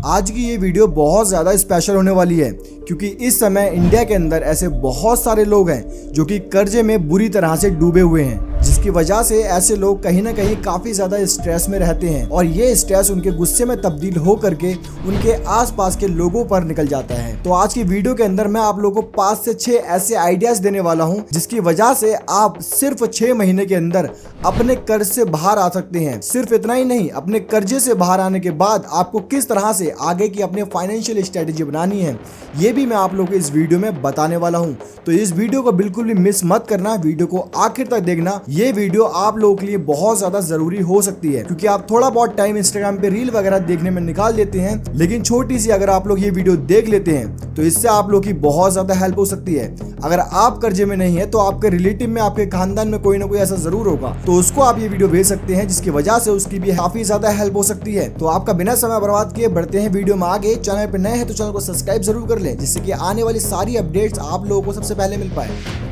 आज की ये वीडियो बहुत ज़्यादा स्पेशल होने वाली है क्योंकि इस समय इंडिया के अंदर ऐसे बहुत सारे लोग हैं जो कि कर्जे में बुरी तरह से डूबे हुए हैं, जिसकी वजह से ऐसे लोग कहीं ना कहीं काफ़ी ज़्यादा स्ट्रेस में रहते हैं और ये स्ट्रेस उनके गुस्से में तब्दील हो करके उनके आसपास के लोगों पर निकल जाता है। तो आज की वीडियो के अंदर मैं आप लोगों को 5 से 6 ऐसे आइडियाज देने वाला हूँ जिसकी वजह से आप सिर्फ 6 महीने के अंदर अपने कर्ज से बाहर आ सकते हैं। सिर्फ इतना ही नहीं, अपने कर्जे से बाहर आने के बाद आपको किस तरह से आगे की अपनी फाइनेंशियल स्ट्रेटेजी बनानी है, ये भी मैं आप लोगों को इस वीडियो में बताने वाला हूं। तो इस वीडियो को बिल्कुल भी मिस मत करना, वीडियो को आखिर तक देखना। ये वीडियो आप लोगों के लिए बहुत ज्यादा जरूरी हो सकती है क्योंकि आप थोड़ा बहुत टाइम इंस्टाग्राम पे रील वगैरह देखने में निकाल देते हैं, लेकिन छोटी सी अगर आप लोग ये वीडियो देख लेते हैं तो इससे आप लोग की बहुत ज्यादा हेल्प हो सकती है। अगर आप कर्जे में नहीं है तो आपके रिलेटिव में, आपके खानदान में कोई ना कोई ऐसा जरूर होगा, तो उसको आप ये वीडियो भेज सकते हैं जिसकी वजह से उसकी भी काफी ज्यादा हेल्प हो सकती है। तो आपका बिना समय बर्बाद किए बढ़ते हैं वीडियो में आगे। चैनल पे नए हैं तो चैनल को सब्सक्राइब जरूर कर लें जिससे कि आने वाली सारी अपडेट्स आप लोगों को सबसे पहले मिल पाए।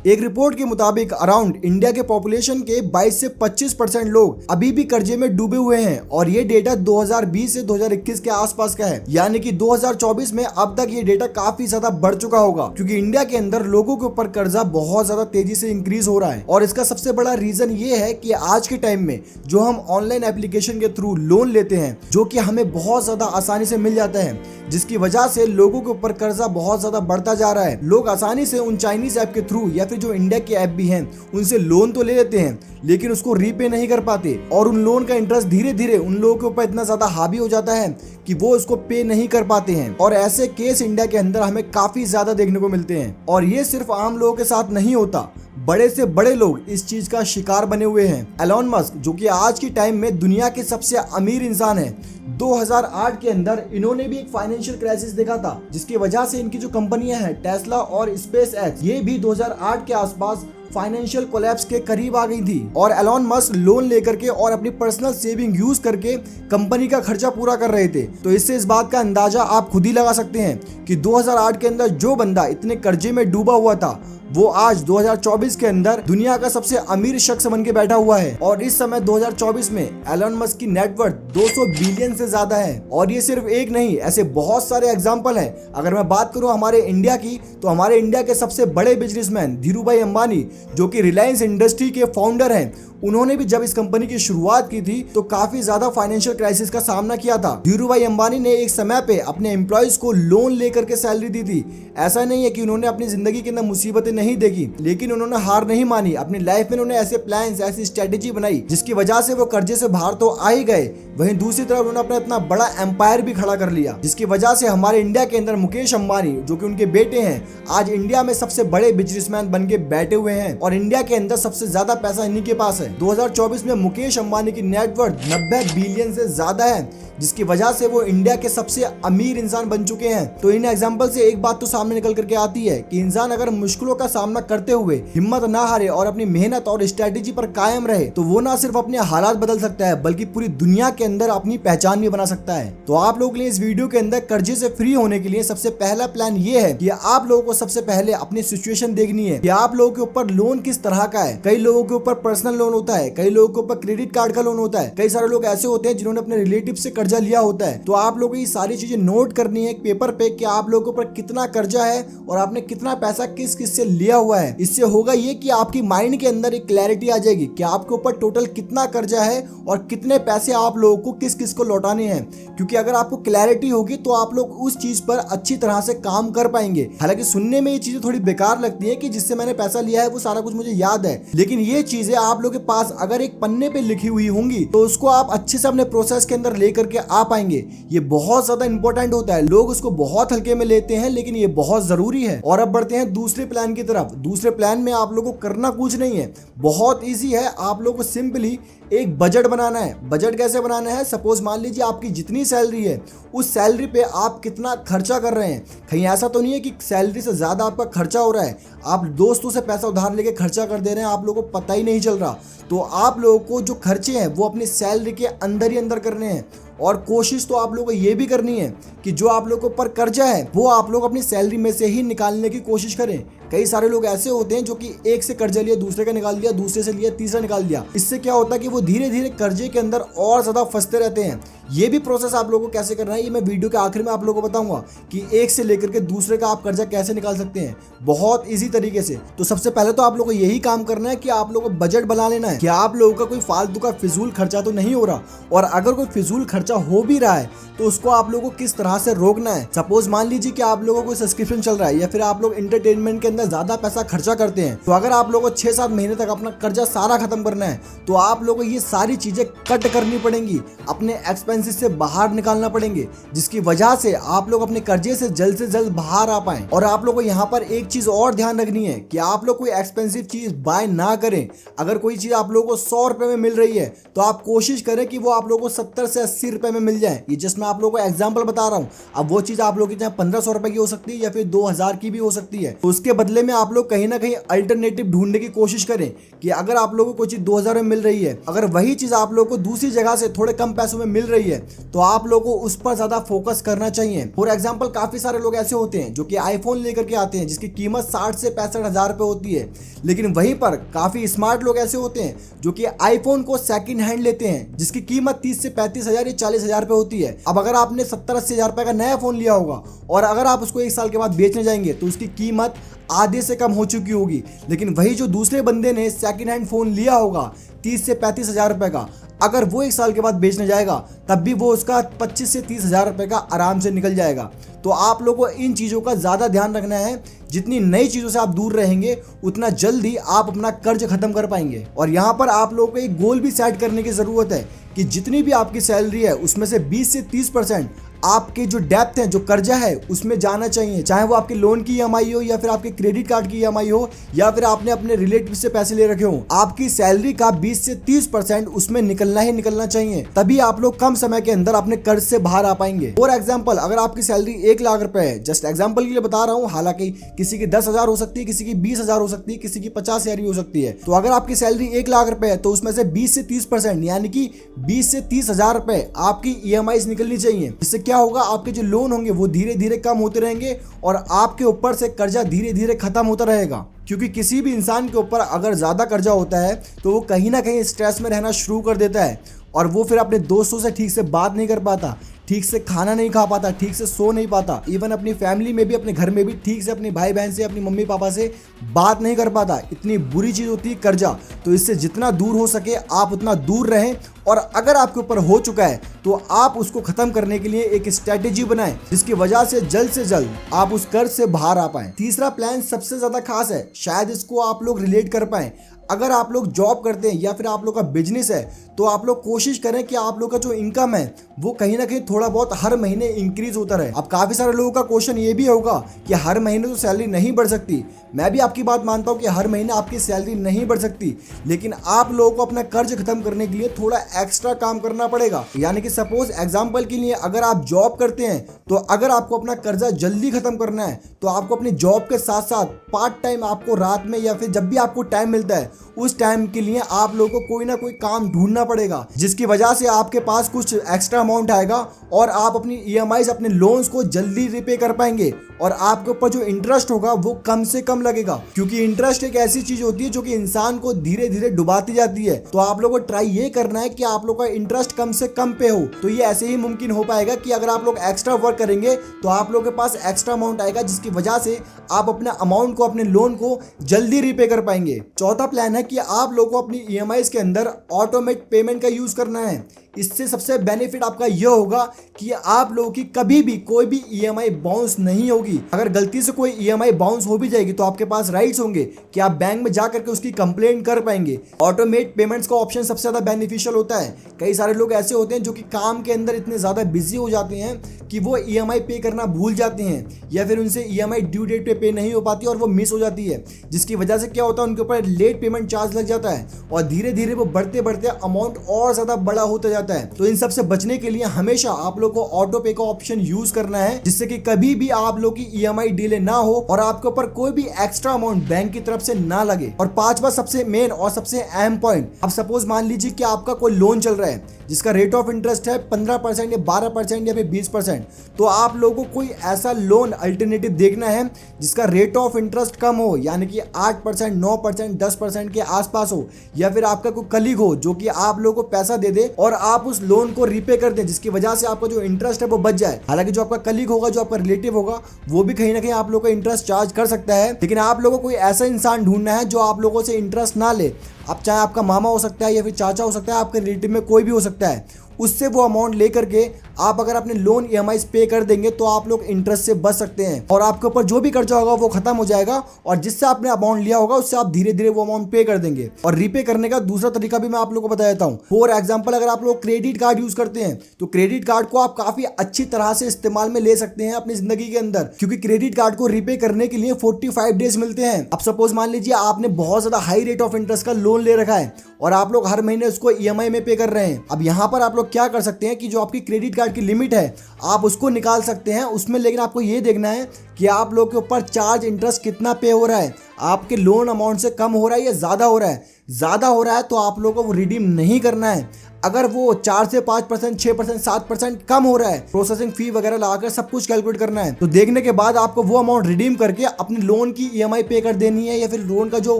एक रिपोर्ट के मुताबिक अराउंड इंडिया के पॉपुलेशन के 22 से 25% लोग अभी भी कर्जे में डूबे हुए हैं और ये डेटा 2020 से 2021 के आसपास का है, यानी कि 2024 में अब तक ये डेटा काफी ज्यादा बढ़ चुका होगा क्योंकि इंडिया के अंदर लोगों के ऊपर कर्जा बहुत ज्यादा तेजी से इंक्रीज हो रहा है। और इसका सबसे बड़ा रीजन ये है कि आज के टाइम में जो हम ऑनलाइन एप्लीकेशन के थ्रू लोन लेते हैं, जो कि हमें बहुत ज्यादा आसानी से मिल जाता है, जिसकी वजह से लोगों के ऊपर कर्जा बहुत ज्यादा बढ़ता जा रहा है। लोग आसानी से उन चाइनीज ऐप के थ्रू या फिर जो इंडिया के ऐप भी हैं उनसे लोन तो ले लेते हैं लेकिन उसको रीपे नहीं कर पाते और उन लोन का इंटरेस्ट धीरे धीरे उन लोगों के ऊपर इतना ज्यादा हावी हो जाता है कि वो उसको पे नहीं कर पाते हैं। और ऐसे केस इंडिया के अंदर हमें काफी ज्यादा देखने को मिलते हैं और ये सिर्फ आम लोगों के साथ नहीं होता, बड़े से बड़े लोग इस चीज का शिकार बने हुए हैं। एलोन मस्क, जो कि आज की टाइम में दुनिया के सबसे अमीर इंसान है, 2008 के अंदर इन्होंने भी एक फाइनेंशियल क्राइसिस देखा था जिसकी वजह से इनकी जो कंपनियां हैं टेस्ला और स्पेस एक्स, ये भी 2008 के आसपास फाइनेंशियल कोलैप्स के करीब आ गई थी। और एलोन मस्क लोन लेकर के और अपनी पर्सनल सेविंग यूज करके कंपनी का खर्चा पूरा कर रहे थे। तो इससे इस बात का अंदाजा आप खुद ही लगा सकते हैं कि 2008 के अंदर जो बंदा इतने कर्जे में डूबा हुआ था वो आज 2024 के अंदर दुनिया का सबसे अमीर शख्स बन के बैठा हुआ है। और इस समय 2024 में एलन मस्क की नेटवर्थ 200 बिलियन से ज्यादा है। और ये सिर्फ एक नहीं, ऐसे बहुत सारे एग्जांपल हैं। अगर मैं बात करूं हमारे इंडिया की, तो हमारे इंडिया के सबसे बड़े बिजनेसमैन धीरू भाई अंबानी, जो कि रिलायंस इंडस्ट्री के फाउंडर हैं, उन्होंने भी जब इस कंपनी की शुरुआत की थी तो काफी ज्यादा फाइनेंशियल क्राइसिस का सामना किया था। धीरू भाई अंबानी ने एक समय पे अपने एम्प्लॉयज को लोन लेकर के सैलरी दी थी। ऐसा नहीं है कि उन्होंने अपनी जिंदगी के अंदर मुसीबतें नहीं देखी, लेकिन उन्होंने हार नहीं मानी। अपनी लाइफ में उन्होंने ऐसे प्लान्स, ऐसी स्ट्रेटेजी बनाई जिसकी वजह से वो कर्जे से बाहर तो आ ही गए, वहीं दूसरी तरफ उन्होंने अपना इतना बड़ा एम्पायर भी खड़ा कर लिया, जिसकी वजह से हमारे इंडिया के अंदर मुकेश अंबानी, जो कि उनके बेटे हैं, आज इंडिया में सबसे बड़े बिजनेसमैन बन के बैठे हुए हैं और इंडिया के अंदर सबसे ज्यादा पैसा इन्हीं के पास है। 2024 में मुकेश अंबानी की नेटवर्थ 90 बिलियन से ज्यादा है, जिसकी वजह से वो इंडिया के सबसे अमीर इंसान बन चुके हैं। तो इन एग्जांपल से एक बात तो सामने निकल करके आती है कि इंसान अगर मुश्किलों का सामना करते हुए हिम्मत ना हारे और अपनी मेहनत और स्ट्रेटेजी पर कायम रहे तो वो ना सिर्फ अपने हालात बदल सकता है बल्कि पूरी दुनिया के अंदर अपनी पहचान भी बना सकता है। तो आप लोगों के लिए इस वीडियो के अंदर कर्जे से फ्री होने के लिए सबसे पहला प्लान ये है कि आप लोगों को सबसे पहले अपनी सिचुएशन देखनी है कि आप लोगों के ऊपर लोन किस तरह का है। कई लोगों के ऊपर पर्सनल लोन होता है, कई लोगों के ऊपर क्रेडिट कार्ड का लोन होता है, कई सारे लोग ऐसे होते हैं जिन्होंने अपने रिलेटिव से कर्जा लिया होता है। तो आप लोगों को ये सारी चीजें नोट करनी है एक पेपर पे कि आप लोगों के ऊपर कितना कर्जा है और आपने कितना पैसा किस किस से लिया हुआ है। इससे होगा ये कि आपकी माइंड के अंदर एक क्लैरिटी आ जाएगी कि आपके ऊपर टोटल कितना कर्जा है और कितने पैसे आप लोगों को किस किस को लौटाने हैं। क्योंकि अगर आपको क्लैरिटी होगी तो आप लोग उस चीज पर अच्छी तरह से काम कर पाएंगे। हालांकि सुनने में ये चीजें थोड़ी बेकार लगती है कि जिससे मैंने पैसा लिया है वो सारा कुछ मुझे याद है, लेकिन ये चीजें आप लोगों के पास अगर एक पन्ने पे लिखी हुई होंगी तो उसको आप अच्छे से अपने प्रोसेस के अंदर लेकर के आ पाएंगे। ये बहुत ज्यादा इंपॉर्टेंट होता है, लोग उसको बहुत हल्के में लेते हैं लेकिन ये बहुत जरूरी है। और अब बढ़ते हैं दूसरे प्लान की तरफ। दूसरे प्लान में आप लोगों को करना कुछ नहीं है, बहुत इजी है। आप लोगों को सिंपली एक बजट बनाना है। बजट कैसे बनाना है? सपोज मान लीजिए आपकी जितनी सैलरी है उस सैलरी पे आप कितना खर्चा कर रहे हैं। कहीं ऐसा तो नहीं है कि सैलरी से ज्यादा आपका खर्चा हो रहा है, आप दोस्तों से पैसा उधार लेके खर्चा कर दे रहे हैं, आप लोगों को पता ही नहीं चल रहा। तो आप लोगों को जो खर्चे हैं वो अपनी सैलरी के अंदर ही अंदर करने हैं। और कोशिश तो आप लोगों को ये भी करनी है कि जो आप लोगों के ऊपर कर्जा है वो आप लोग अपनी सैलरी में से ही निकालने की कोशिश करें। कई सारे लोग ऐसे होते हैं जो कि एक से कर्जा लिया, दूसरे का निकाल लिया, दूसरे से लिया, तीसरा निकाल लिया। इससे क्या होता है कि वो धीरे धीरे कर्जे के अंदर और ज्यादा फंसते रहते हैं। ये भी प्रोसेस आप लोगों को कैसे करना है ये मैं वीडियो के आखिर में आप लोगों को बताऊंगा कि एक से लेकर के दूसरे का आप कर्जा कैसे निकाल सकते हैं बहुत इजी तरीके से। तो सबसे पहले तो आप लोगों को यही काम करना है कि आप लोगों को बजट बना लेना है कि आप लोगों का कोई फालतू का फिजूल खर्चा तो नहीं हो रहा, और अगर कोई फिजूल खर्चा हो भी रहा है तो उसको आप लोगों को किस तरह से रोकना है। सपोज मान लीजिए कि आप लोगों को सब्सक्रिप्शन चल रहा है या फिर आप लोग एंटरटेनमेंट के अंदर ज्यादा पैसा खर्चा करते हैं, तो अगर आप लोगों को 6-7 महीने तक अपना कर्जा सारा खत्म करना है तो आप लोगों को ये सारी चीजें कट करनी पड़ेंगी, अपने एक्सपेंसेस से बाहर निकालना पड़ेंगे, जिसकी वजह से आप लोग अपने कर्जे से जल्द बाहर आ पाए। और आप लोग को यहाँ पर एक चीज और ध्यान रखनी है कि आप लोग कोई एक्सपेंसिव चीज बाय ना करें। अगर कोई चीज आप लोगों को 100 रुपए में मिल रही है तो आप कोशिश करें कि वो आप लोगों को 70 से 80 रुपए में मिल जाए। ये जस्ट मैं आप लोगों को एग्जाम्पल बता रहा हूँ। अब वो चीज आप लोगों की चाहे 1500 रुपए की हो सकती है या फिर 2000 की भी हो सकती है, तो उसके बदले में आप लोग कहीं ना कहीं अल्टरनेटिव ढूंढने की कोशिश करें कि अगर आप लोगों को कोई चीज 2000 में मिल रही है, अगर वही चीज आप लोगों को दूसरी जगह से थोड़े कम पैसों में मिल रही है तो आप लोगों को उस पर ज्यादा फोकस करना चाहिए। फॉर एग्जाम्पल काफी सारे लोग ऐसे होते हैं जो कि आईफोन लेकर के आते हैं जिसकी कीमत 60 से 65 हजार रुपए होती है, लेकिन वहीं पर काफी स्मार्ट लोग ऐसे होते हैं जो कि आईफोन को सेकंड हैंड लेते हैं जिसकी कीमत 30 से 35 हजार या 40 हजार रुपए होती है। अब अगर आपने 70-80 हजार रुपए का नया फोन लिया होगा और अगर आप उसको 1 साल के बाद बेचने जाएंगे तो उसकी कीमत आधे से कम हो चुकी होगी, लेकिन वही जो दूसरे बंदे ने सेकंड हैंड फोन लिया होगा 30 से 35 हजार रुपए का, अगर वो 1 साल के बाद बेचने जाएगा तब भी वो उसका 25 से 30 हजार रुपए का आराम से निकल जाएगा। तो आप लोगों को इन चीज़ों का ज़्यादा ध्यान रखना है। जितनी नई चीज़ों से आप दूर रहेंगे उतना जल्दी आप अपना कर्ज खत्म कर पाएंगे। और यहाँ पर आप लोगों को एक गोल भी सेट करने की ज़रूरत है कि जितनी भी आपकी सैलरी है उसमें से 20 से 30% आपके जो डेप्थ है, जो कर्जा है उसमें जाना चाहिए, चाहे वो आपके लोन की ईएमआई हो या फिर आपके क्रेडिट कार्ड की ईएमआई हो या फिर आपने अपने रिलेटिव से पैसे ले रखे हो। आपकी सैलरी का 20 से 30% उसमें निकलना ही निकलना चाहिए, तभी आप लोग कम समय के अंदर अपने कर्ज से बाहर आ पाएंगे। फॉर एग्जाम्पल अगर आपकी सैलरी 1 लाख रुपए है, जस्ट एग्जाम्पल के लिए बता रहा हूँ, हालांकि किसी की 10,000 हो सकती है, किसी की 20,000 हो सकती है, किसी की 50,000 भी हो सकती है। तो अगर आपकी सैलरी 1 लाख रुपए है तो उसमें से 20 से 30% यानी कि 20 से 30 हजार रुपए आपकी ईएमआई निकलनी चाहिए। इससे क्या होगा, आपके जो लोन होंगे वो धीरे धीरे कम होते रहेंगे और आपके ऊपर से कर्जा धीरे धीरे खत्म होता रहेगा। क्योंकि किसी भी इंसान के ऊपर अगर ज्यादा कर्जा होता है तो वो कहीं ना कहीं स्ट्रेस में रहना शुरू कर देता है और वो फिर अपने दोस्तों से ठीक से बात नहीं कर पाता, ठीक से खाना नहीं खा पाता, ठीक से सो नहीं पाता, इवन अपनी फैमिली में भी, अपने घर में भी ठीक से अपने भाई बहन से, अपनी मम्मी पापा से बात नहीं कर पाता। इतनी बुरी चीज़ होती है कर्जा। तो इससे जितना दूर हो सके आप उतना दूर रहें, और अगर आपके ऊपर हो चुका है तो आप उसको खत्म करने के लिए एक स्ट्रेटेजी बनाएं जिसकी वजह से जल्द आप उस कर्ज से बाहर आ पाएं। तीसरा प्लान सबसे ज्यादा खास है, शायद इसको आप लोग रिलेट कर पाएं। अगर आप लोग जॉब करते हैं या फिर आप लोग का बिजनेस है तो आप लोग कोशिश करें कि आप लोग का जो इनकम है वो कहीं ना कहीं थोड़ा बहुत हर महीने इंक्रीज होता रहे। अब काफी सारे लोगों का क्वेश्चन ये भी होगा कि हर महीने तो सैलरी नहीं बढ़ सकती। मैं भी आपकी बात मानता हूँ कि हर महीने आपकी सैलरी नहीं बढ़ सकती, लेकिन आप लोगों को अपना कर्ज खत्म करने के लिए थोड़ा एक्स्ट्रा काम करना पड़ेगा। यानी कि सपोज एग्जाम्पल के लिए अगर आप जॉब करते हैं तो अगर आपको अपना कर्जा जल्दी खत्म करना है तो आपको अपनी जॉब के साथ साथ पार्ट टाइम आपको रात में या फिर जब भी आपको टाइम मिलता है उस टाइम के लिए आप लोगों को कोई ना कोई काम ढूंढना पड़ेगा, जिसकी वजह से आपके पास कुछ एक्स्ट्रा अमाउंट आएगा और आप अपनी ईएमआईज, अपने लोन्स को जल्दी रिपे कर पाएंगे और आपके ऊपर जो इंटरेस्ट होगा वो कम से कम लगेगा। क्योंकि इंटरेस्ट एक ऐसी चीज होती है जो कि इंसान को धीरे धीरे डुबाती जाती है। तो आप लोगों को ट्राई ये करना है कि आप लोग का इंटरेस्ट कम से कम पे हो। तो ये ऐसे ही मुमकिन हो पाएगा कि अगर आप लोग एक्स्ट्रा वर्क करेंगे तो आप लोगों के पास एक्स्ट्रा अमाउंट आएगा, जिसकी वजह से आप अपने अमाउंट को, अपने लोन को जल्दी रिपे कर पाएंगे। चौथा प्लान है कि आप लोगों को अपनी ईएमआईज के अंदर ऑटोमेट पेमेंट का यूज करना है। इससे सबसे बेनिफिट आपका यह होगा कि आप लोगों की कभी भी कोई भी ईएमआई बाउंस नहीं होगी। अगर गलती से कोई ईएमआई बाउंस हो भी जाएगी तो आपके पास राइट्स होंगे कि आप बैंक में जाकर के उसकी कंप्लेंट कर पाएंगे। ऑटोमेट पेमेंट्स का ऑप्शन सबसे ज्यादा बेनिफिशियल होता है। कई सारे लोग ऐसे होते हैं जो कि काम के अंदर इतने ज्यादा बिजी हो जाते हैं कि वो ईएमआई पे करना भूल जाते हैं या फिर उनसे ईएमआई ड्यू डेट पे नहीं हो पाती और वो मिस हो जाती है, जिसकी वजह से क्या होता है उनके ऊपर लेट पेमेंट चार्ज लग जाता है और धीरे धीरे वो बढ़ते बढ़ते अमाउंट और ज्यादा बड़ा होता जाता है। तो इन सब से बचने के लिए हमेशा आप लोग को ऑटो पे का ऑप्शन यूज करना है, जिससे कि कभी भी आप लोग की ईएमआई डिले ना हो और आपके ऊपर कोई भी एक्स्ट्रा अमाउंट बैंक की तरफ से ना लगे। और पांचवा सबसे मेन और सबसे अहम पॉइंट, अब सपोज मान लीजिए कि आपका कोई लोन चल रहा है जिसका रेट ऑफ इंटरेस्ट है 15% या 12% या फिर 20%, तो आप लोगों को कोई ऐसा लोन अल्टरनेटिव देखना है जिसका रेट ऑफ इंटरेस्ट कम हो, यानी कि 8%, 9%, 10% के आसपास हो, या फिर आपका कोई कलीग हो जो कि आप लोगों को पैसा दे दे और आप उस लोन को रीपे कर दें, जिसकी वजह से आपका जो इंटरेस्ट है वो बच जाए। हालांकि जो आपका कलीग होगा, जो आपका रिलेटिव होगा, वो भी कहीं ना कहीं आप लोगों का इंटरेस्ट चार्ज कर सकता है, लेकिन आप लोगों को कोई ऐसा इंसान ढूंढना है जो आप लोगों से इंटरेस्ट ना ले। अब चाहे आपका मामा हो सकता है या फिर चाचा हो सकता है, आपके रिलेटिव में कोई भी हो सकता है, उससे वो अमाउंट लेकर के आप अगर अपने लोन ईएमआई पे कर देंगे तो आप लोग इंटरेस्ट से बच सकते हैं और आपके ऊपर जो भी कर्जा होगा वो खत्म हो जाएगा और जिससे आपने अमाउंट लिया होगा उससे आप धीरे धीरे वो अमाउंट पे कर देंगे। और रीपे करने का दूसरा तरीका भी मैं आप लोगों को बता देता हूँ। फॉर एग्जाम्पल, अगर आप लोग क्रेडिट कार्ड यूज करते हैं तो क्रेडिट कार्ड को आप काफी अच्छी तरह से इस्तेमाल में ले सकते हैं अपनी जिंदगी के अंदर, क्योंकि क्रेडिट कार्ड को रीपे करने के लिए 45 डेज मिलते हैं। अब सपोज मान लीजिए आपने बहुत ज्यादा हाई रेट ऑफ इंटरेस्ट का लोन ले रखा है और आप लोग हर महीने उसको ईएमआई में पे कर रहे हैं। अब यहाँ पर आप लोग क्या कर सकते हैं कि जो आपकी क्रेडिट कार्ड की लिमिट है आप उसको निकाल सकते हैं उसमें, लेकिन आपको ये देखना है कि आप लोग के ऊपर चार्ज इंटरेस्ट कितना पे हो रहा है, आपके लोन अमाउंट से कम हो रहा है या ज़्यादा हो रहा है। ज़्यादा हो रहा है तो आप लोगों को वो रिडीम नहीं करना है। अगर वो 4 से 5%, 6%, 7% कम हो रहा है, प्रोसेसिंग फी वगैरह लगाकर सब कुछ कैलकुलेट करना है, तो देखने के बाद आपको वो अमाउंट रिडीम करके अपने लोन की ईएमआई पे कर देनी है या फिर लोन का जो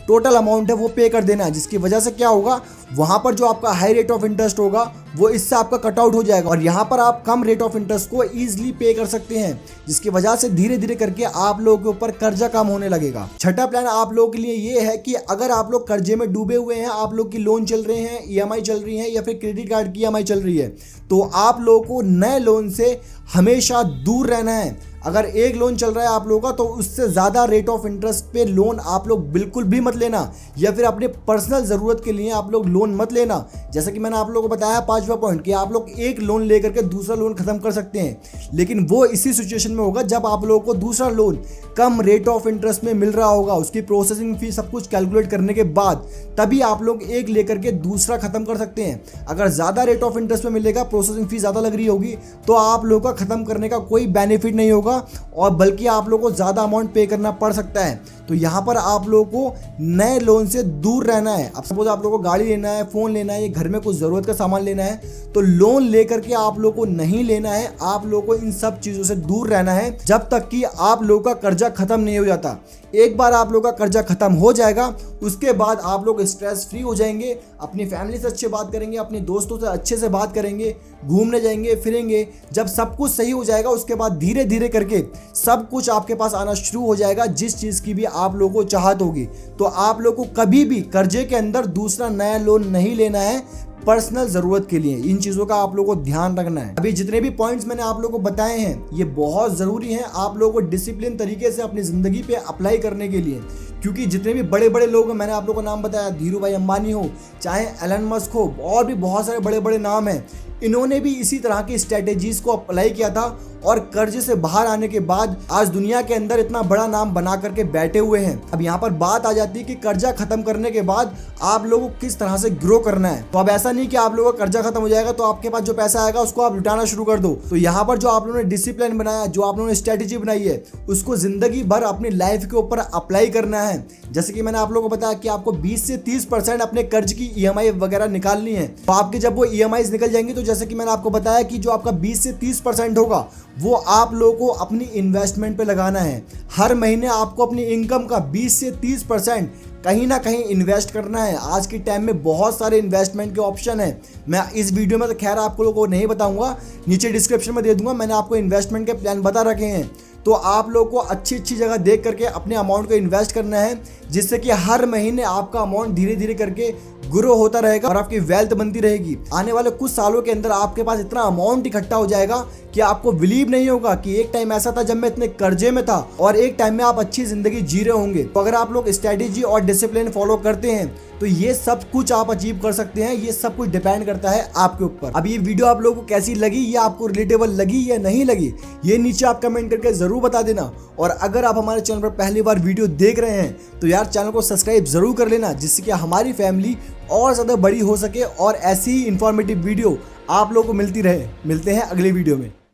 टोटल अमाउंट है वो पे कर देना है, जिसकी वजह से क्या होगा, वहां पर जो आपका हाई रेट ऑफ इंटरेस्ट होगा वो इससे आपका कट आउट हो जाएगा और यहाँ पर आप कम रेट ऑफ इंटरेस्ट को इजीली पे कर सकते हैं, जिसकी वजह से धीरे धीरे करके आप लोगों के ऊपर कर्जा कम होने लगेगा। छठा प्लान आप लोगों के लिए ये है कि अगर आप लोग कर्जे में डूबे हुए हैं, आप लोग की लोन चल रहे हैं, ईएमआई चल रही है या फिर क्रेडिट कार्ड की ईएमआई चल रही है, तो आप लोगों को नए लोन से हमेशा दूर रहना है। अगर एक लोन चल रहा है आप लोगों का तो उससे ज़्यादा रेट ऑफ इंटरेस्ट पे लोन आप लोग बिल्कुल भी मत लेना, या फिर अपने पर्सनल ज़रूरत के लिए आप लोग लोन मत लेना। जैसा कि मैंने आप लोगों को बताया पांचवा पॉइंट कि आप लोग एक लोन लेकर के दूसरा लोन खत्म कर सकते हैं, लेकिन वो इसी सिचुएशन में होगा जब आप लोगों को दूसरा loan come rate of interest में मिल रहा होगा, उसकी प्रोसेसिंग फी सब कुछ कैलकुलेट करने के बाद तभी आप लोग एक लेकर के दूसरा खत्म कर सकते हैं। अगर ज़्यादा रेट ऑफ इंटरेस्ट में मिलेगा, प्रोसेसिंग फी ज़्यादा लग रही होगी, तो आप लोगों का खत्म करने का कोई बेनिफिट नहीं होगा और बल्कि आप लोगों को ज़्यादा अमाउंट पे करना पड़ सकता है। तो यहाँ पर आप लोगों को नए लोन से दूर रहना है। अब सपोज आप लोगों को गाड़ी लेना है, फ़ोन लेना है, घर में कुछ ज़रूरत का सामान लेना है, तो लोन लेकर के आप लोगों को नहीं लेना है। आप लोगों को इन सब चीज़ों से दूर रहना है जब तक कि आप लोगों का कर्जा खत्म नहीं हो जाता। एक बार आप लोगों का कर्जा खत्म हो जाएगा उसके बाद आप लोग स्ट्रेस फ्री हो जाएंगे, अपनी फैमिली से अच्छे बात करेंगे, अपने दोस्तों से अच्छे से बात करेंगे, घूमने जाएंगे फिरेंगे। जब सब कुछ सही हो जाएगा उसके बाद धीरे धीरे करके सब कुछ आपके पास आना शुरू हो जाएगा, जिस चीज़ की भी आप लोगों को चाहत होगी। तो आप लोगों को कभी भी कर्जे के अंदर दूसरा नया लोन नहीं लेना है पर्सनल ज़रूरत के लिए। इन चीज़ों का आप लोगों को ध्यान रखना है। अभी जितने भी पॉइंट्स मैंने आप लोगों को बताए हैं ये बहुत ज़रूरी हैं आप लोगों को डिसिप्लिन तरीके से अपनी ज़िंदगी पे अप्लाई करने के लिए, क्योंकि जितने भी बड़े बड़े लोग हैं, मैंने आप लोगों को नाम बताया, धीरू भाई अंबानी हो, चाहे एलन मस्क हो, और भी बहुत सारे बड़े बड़े नाम हैं, इन्होंने भी इसी तरह की स्ट्रेटेजीज को अप्लाई किया था और कर्ज से बाहर आने के बाद आज दुनिया के अंदर इतना बड़ा नाम बना करके बैठे हुए हैं। अब यहाँ पर बात आ जाती है कि कर्जा खत्म करने के बाद आप लोगों को किस तरह से ग्रो करना है। तो अब ऐसा नहीं कि आप लोगों का कर्जा खत्म हो जाएगा तो आपके पास जो पैसा आएगा उसको आप लुटाना शुरू कर दो। तो यहाँ पर जो आप लोगों ने डिसिप्लिन बनाया, जो आप लोगों ने स्ट्रेटेजी बनाई है, उसको जिंदगी भर अपनी लाइफ के ऊपर अप्लाई करना है। जैसे कि मैंने आप लोगों को बताया कि आपको 20 से 30% अपने कर्ज की ईएमआई वगैरह निकालनी है। तो आपके जब वो ईएमआई निकल जाएंगी तो जैसे कि मैंने आपको बताया कि जो आपका 20 से 30% होगा वो आप लोगों को अपनी इन्वेस्टमेंट पे लगाना है। हर महीने आपको अपनी इनकम का 20 से 30% कहीं ना कहीं इन्वेस्ट करना है। आज के टाइम में बहुत सारे इन्वेस्टमेंट के ऑप्शन हैं। मैं इस वीडियो में तो खैर आप लोगों को नहीं बताऊंगा, नीचे डिस्क्रिप्शन में दे दूंगा, मैंने आपको इन्वेस्टमेंट के प्लान बता रखे हैं। तो आप लोगों को अच्छी अच्छी जगह देख करके अपने अमाउंट को इन्वेस्ट करना है, जिससे कि हर महीने आपका अमाउंट धीरे धीरे करके ग्रो होता रहेगा और आपकी वेल्थ बनती रहेगी। आने वाले कुछ सालों के अंदर आपके पास इतना अमाउंट इकट्ठा हो जाएगा कि आपको बिलीव नहीं होगा कि एक टाइम ऐसा था जब मैं इतने कर्जे में था और एक टाइम में आप अच्छी जिंदगी जी रहे होंगे। तो अगर आप लोग स्ट्रेटेजी और डिसिप्लिन फॉलो करते हैं तो ये सब कुछ आप अचीव कर सकते हैं। ये सब कुछ डिपेंड करता है आपके ऊपर। अब ये वीडियो आप लोगों को कैसी लगी, या आपको रिलेटेबल लगी या नहीं लगी, ये नीचे आप कमेंट करके जरूर बता देना। और अगर आप हमारे चैनल पर पहली बार वीडियो देख रहे हैं तो यार यार चैनल को सब्सक्राइब जरूर कर लेना, जिससे कि हमारी फैमिली और ज़्यादा बड़ी हो सके और ऐसी ही इंफॉर्मेटिव वीडियो आप लोगों को मिलती रहे। मिलते हैं अगले वीडियो में।